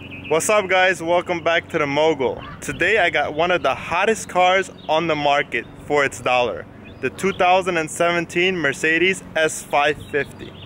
What's up guys, welcome back to the Mogul. Today I got one of the hottest cars on the market for its dollar. The 2017 Mercedes S550.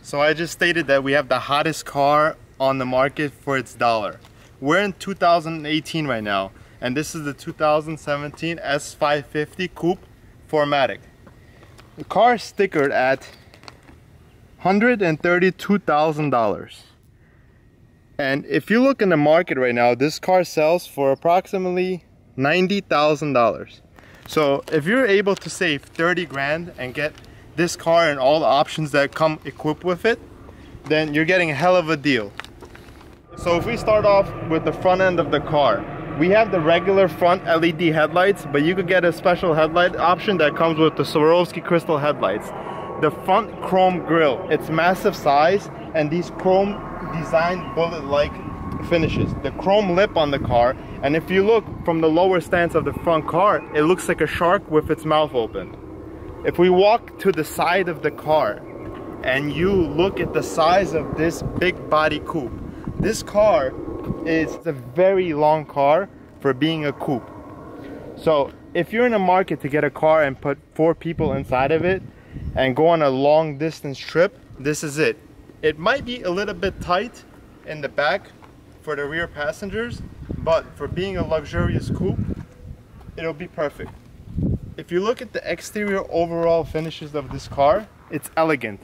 So I just stated that we have the hottest car on the market for its dollar. We're in 2018 right now, and this is the 2017 S550 Coupe 4MATIC. The car is stickered at $132,000. And if you look in the market right now, this car sells for approximately $90,000. So if you're able to save 30 grand and get this car and all the options that come equipped with it, then you're getting a hell of a deal. So if we start off with the front end of the car, we have the regular front LED headlights, but you could get a special headlight option that comes with the Swarovski crystal headlights. The front chrome grille, it's massive size, and these chrome designed bullet-like finishes. The chrome lip on the car, and if you look from the lower stance of the front car, it looks like a shark with its mouth open. If we walk to the side of the car and you look at the size of this big body coupe, this car is a very long car for being a coupe. So if you're in a market to get a car and put 4 people inside of it and go on a long distance trip, this is it. It might be a little bit tight in the back for the rear passengers, but for being a luxurious coupe, it'll be perfect. If you look at the exterior overall finishes of this car, it's elegant.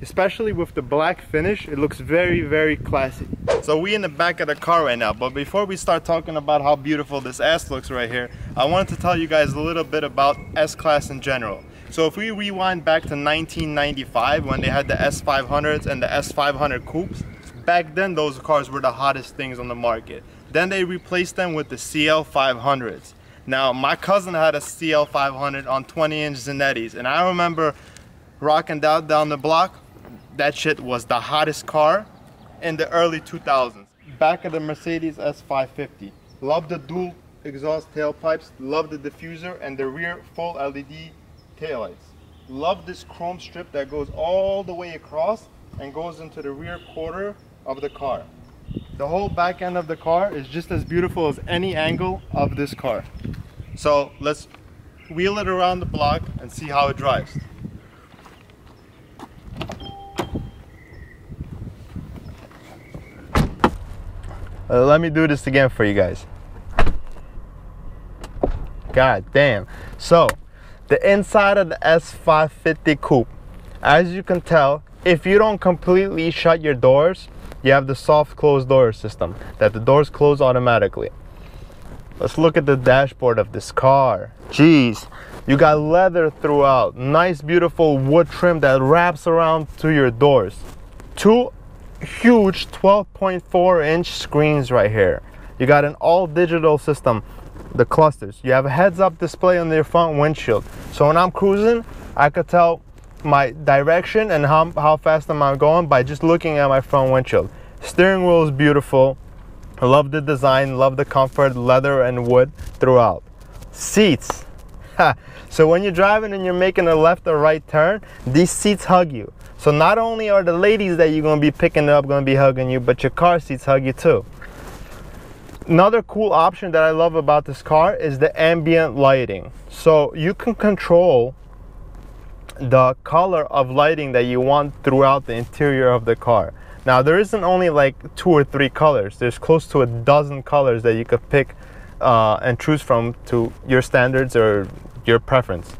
Especially with the black finish, it looks very, very classy. So we in the back of the car right now, but before we start talking about how beautiful this ass looks right here, I wanted to tell you guys a little bit about S-Class in general. So if we rewind back to 1995 when they had the S500s and the S500 Coupes, back then those cars were the hottest things on the market. Then they replaced them with the CL500s. Now, my cousin had a CL500 on 20-inch Zanettis, and I remember rocking that down the block. That shit was the hottest car in the early 2000s. Back of the Mercedes S550. Love the dual exhaust tailpipes, love the diffuser, and the rear full LED taillights. Love this chrome strip that goes all the way across and goes into the rear quarter of the car. The whole back end of the car is just as beautiful as any angle of this car. So let's wheel it around the block and see how it drives. Let me do this again for you guys. God damn. So the inside of the S550 Coupe, as you can tell, if you don't completely shut your doors, you have the soft close door system that the doors close automatically. Let's look at the dashboard of this car. Jeez, you got leather throughout, nice beautiful wood trim that wraps around to your doors. 2 huge 12.4-inch screens right here. You got an all digital system, the clusters. You have a heads-up display on your front windshield, so when I'm cruising I could tell my direction and how fast am I going by just looking at my front windshield. Steering wheel is beautiful. I love the design, love the comfort, leather and wood throughout. Seats. So when you're driving and you're making a left or right turn, these seats hug you. So not only are the ladies that you're going to be picking up going to be hugging you, but your car seats hug you too. Another cool option that I love about this car is the ambient lighting. So you can control the color of lighting that you want throughout the interior of the car. Now there isn't only like 2 or 3 colors. There's close to a dozen colors that you could pick and choose from to your standards or your preference.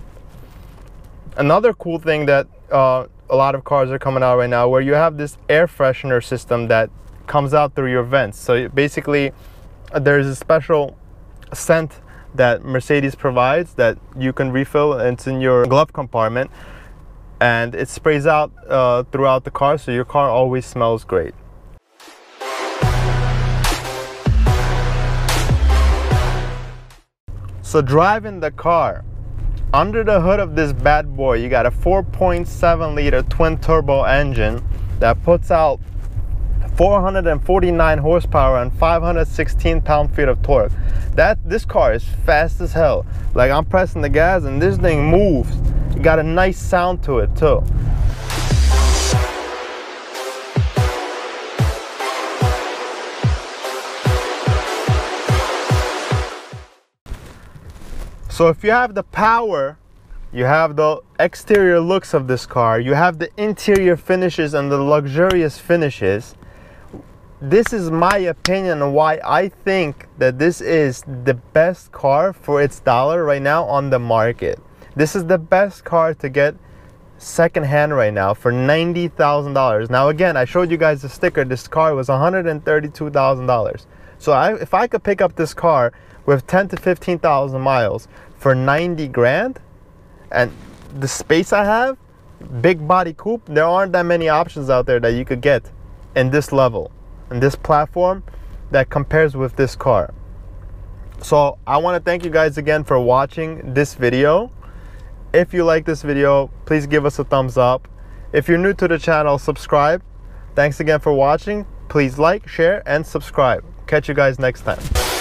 Another cool thing that a lot of cars are coming out right now, where you have this air freshener system that comes out through your vents. So basically there's a special scent that Mercedes provides that you can refill, and it's in your glove compartment, and it sprays out throughout the car, so your car always smells great. So driving the car, under the hood of this bad boy, you got a 4.7 liter twin turbo engine that puts out 449 horsepower and 516 pound-feet of torque. This car is fast as hell. Like, I'm pressing the gas and this thing moves. It got a nice sound to it too. So if you have the power, you have the exterior looks of this car, you have the interior finishes and the luxurious finishes, this is my opinion on why I think that this is the best car for its dollar right now on the market. This is the best car to get secondhand right now for $90,000. Now again, I showed you guys the sticker. This car was $132,000. So if I could pick up this car with 10 to 15,000 miles for 90 grand, and the space I have, big body coupe, there aren't that many options out there that you could get in this level, in this platform, that compares with this car. So I want to thank you guys again for watching this video. If you like this video, please give us a thumbs up. If you're new to the channel, subscribe. Thanks again for watching. Please like, share, and subscribe. Catch you guys next time.